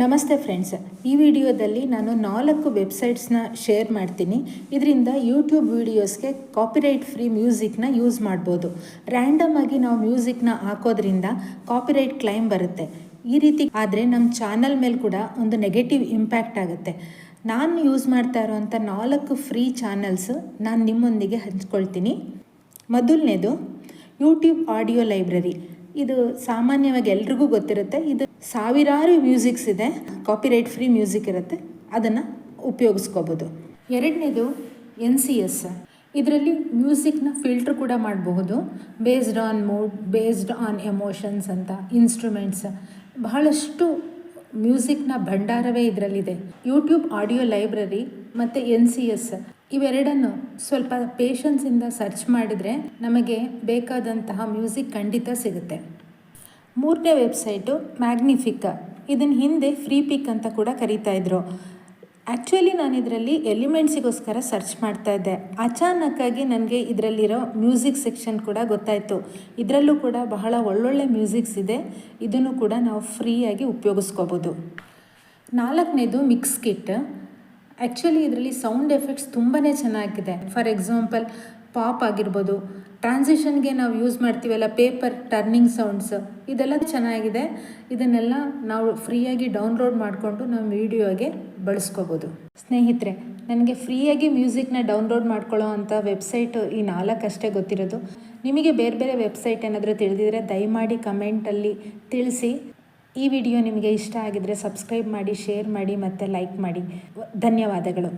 ನಮಸ್ತೆ ಫ್ರೆಂಡ್ಸ್, ಈ ವಿಡಿಯೋದಲ್ಲಿ ನಾನು 4 ವೆಬ್ಸೈಟ್ಸ್ನ ಶೇರ್ ಮಾಡ್ತೀನಿ. ಇದರಿಂದ ಯೂಟ್ಯೂಬ್ ವೀಡಿಯೋಸ್ಗೆ ಕಾಪಿರೈಟ್ ಫ್ರೀ ಮ್ಯೂಸಿಕ್ನ ಯೂಸ್ ಮಾಡ್ಬೋದು. ರ್ಯಾಂಡಮ್ ಆಗಿ ನಾವು ಮ್ಯೂಸಿಕ್ನ ಹಾಕೋದ್ರಿಂದ ಕಾಪಿರೈಟ್ ಕ್ಲೈಮ್ ಬರುತ್ತೆ. ಈ ರೀತಿ ಆದರೆ ನಮ್ಮ ಚಾನಲ್ ಮೇಲೆ ಕೂಡ ಒಂದು ನೆಗೆಟಿವ್ ಇಂಪ್ಯಾಕ್ಟ್ ಆಗುತ್ತೆ. ನಾನು ಯೂಸ್ ಮಾಡ್ತಾ ಇರೋವಂಥ 4 ಫ್ರೀ ಚಾನಲ್ಸ್ ನಾನು ನಿಮ್ಮೊಂದಿಗೆ ಹಂಚ್ಕೊಳ್ತೀನಿ. ಮೊದಲನೇದು ಯೂಟ್ಯೂಬ್ ಆಡಿಯೋ ಲೈಬ್ರರಿ. ಇದು ಸಾಮಾನ್ಯವಾಗಿ ಎಲ್ರಿಗೂ ಗೊತ್ತಿರುತ್ತೆ. ಇದು ಸಾವಿರಾರು ಮ್ಯೂಸಿಕ್ಸ್ ಇದೆ, ಕಾಪಿರೈಟ್ ಫ್ರೀ ಮ್ಯೂಸಿಕ್ ಇರುತ್ತೆ, ಅದನ್ನು ಉಪಯೋಗಿಸ್ಕೋಬೋದು. ಎರಡನೇದು NCS. ಇದರಲ್ಲಿ ಮ್ಯೂಸಿಕ್ನ ಫಿಲ್ಟ್ರ್ ಕೂಡ ಮಾಡಬಹುದು. Based on mood, based on emotions ಅಂತ ಇನ್ಸ್ಟ್ರೂಮೆಂಟ್ಸ್, ಬಹಳಷ್ಟು ಮ್ಯೂಸಿಕ್ನ ಭಂಡಾರವೇ ಇದರಲ್ಲಿದೆ. ಯೂಟ್ಯೂಬ್ ಆಡಿಯೋ ಲೈಬ್ರರಿ ಮತ್ತು NCS ಇವೆರಡನ್ನು ಸ್ವಲ್ಪ ಪೇಷನ್ಸಿಂದ ಸರ್ಚ್ ಮಾಡಿದರೆ ನಮಗೆ ಬೇಕಾದಂತಹ ಮ್ಯೂಸಿಕ್ ಖಂಡಿತ ಸಿಗುತ್ತೆ. ಮೂರನೇ ವೆಬ್ಸೈಟು ಮ್ಯಾಗ್ನಿಫಿಕಾ. ಇದನ್ನು ಹಿಂದೆ ಫ್ರೀ ಪಿಕ್ ಅಂತ ಕೂಡ ಕರೀತಾ ಇದ್ರು. ಆ್ಯಕ್ಚುಲಿ ನಾನು ಇದರಲ್ಲಿ ಎಲಿಮೆಂಟ್ಸಿಗೋಸ್ಕರ ಸರ್ಚ್ ಮಾಡ್ತಾ ಇದ್ದೆ. ಅಚಾನಕ್ಕಾಗಿ ನನಗೆ ಇದರಲ್ಲಿರೋ ಮ್ಯೂಸಿಕ್ ಸೆಕ್ಷನ್ ಕೂಡ ಗೊತ್ತಾಯಿತು. ಇದರಲ್ಲೂ ಕೂಡ ಬಹಳ ಒಳ್ಳೊಳ್ಳೆ ಮ್ಯೂಸಿಕ್ಸ್ ಇದೆ. ಇದನ್ನು ಕೂಡ ನಾವು ಫ್ರೀಯಾಗಿ ಉಪಯೋಗಿಸ್ಕೋಬೋದು. ನಾಲ್ಕನೇದು ಮಿಕ್ಸ್ ಕಿಟ್. ಆ್ಯಕ್ಚುಲಿ ಇದರಲ್ಲಿ ಸೌಂಡ್ ಎಫೆಕ್ಟ್ಸ್ ತುಂಬಾ ಚೆನ್ನಾಗಿದೆ. ಫಾರ್ ಎಕ್ಸಾಂಪಲ್ ಪಾಪ್ ಆಗಿರ್ಬೋದು, ಟ್ರಾನ್ಸಿಷನ್ಗೆ ನಾವು ಯೂಸ್ ಮಾಡ್ತೀವಲ್ಲ ಪೇಪರ್ ಟರ್ನಿಂಗ್ ಸೌಂಡ್ಸ್, ಇದೆಲ್ಲ ಚೆನ್ನಾಗಿದೆ. ಇದನ್ನೆಲ್ಲ ನಾವು ಫ್ರೀಯಾಗಿ ಡೌನ್ಲೋಡ್ ಮಾಡಿಕೊಂಡು ನಾವು ವಿಡಿಯೋಗೆ ಬಳಸ್ಕೋಬೋದು. ಸ್ನೇಹಿತರೆ, ನನಗೆ ಫ್ರೀಯಾಗಿ ಮ್ಯೂಸಿಕ್ನ ಡೌನ್ಲೋಡ್ ಮಾಡ್ಕೊಳ್ಳೋ ಅಂಥ ವೆಬ್ಸೈಟು ಈ 4 ಅಷ್ಟೇ ಗೊತ್ತಿರೋದು. ನಿಮಗೆ ಬೇರೆ ಬೇರೆ ವೆಬ್ಸೈಟ್ ಏನಾದರೂ ತಿಳಿದಿದ್ರೆ ದಯಮಾಡಿ ಕಮೆಂಟಲ್ಲಿ ತಿಳಿಸಿ. ಈ ವಿಡಿಯೋ ನಿಮಗೆ ಇಷ್ಟ ಆಗಿದರೆ ಸಬ್ಸ್ಕ್ರೈಬ್ ಮಾಡಿ, ಶೇರ್ ಮಾಡಿ ಮತ್ತು ಲೈಕ್ ಮಾಡಿ. ಧನ್ಯವಾದಗಳು.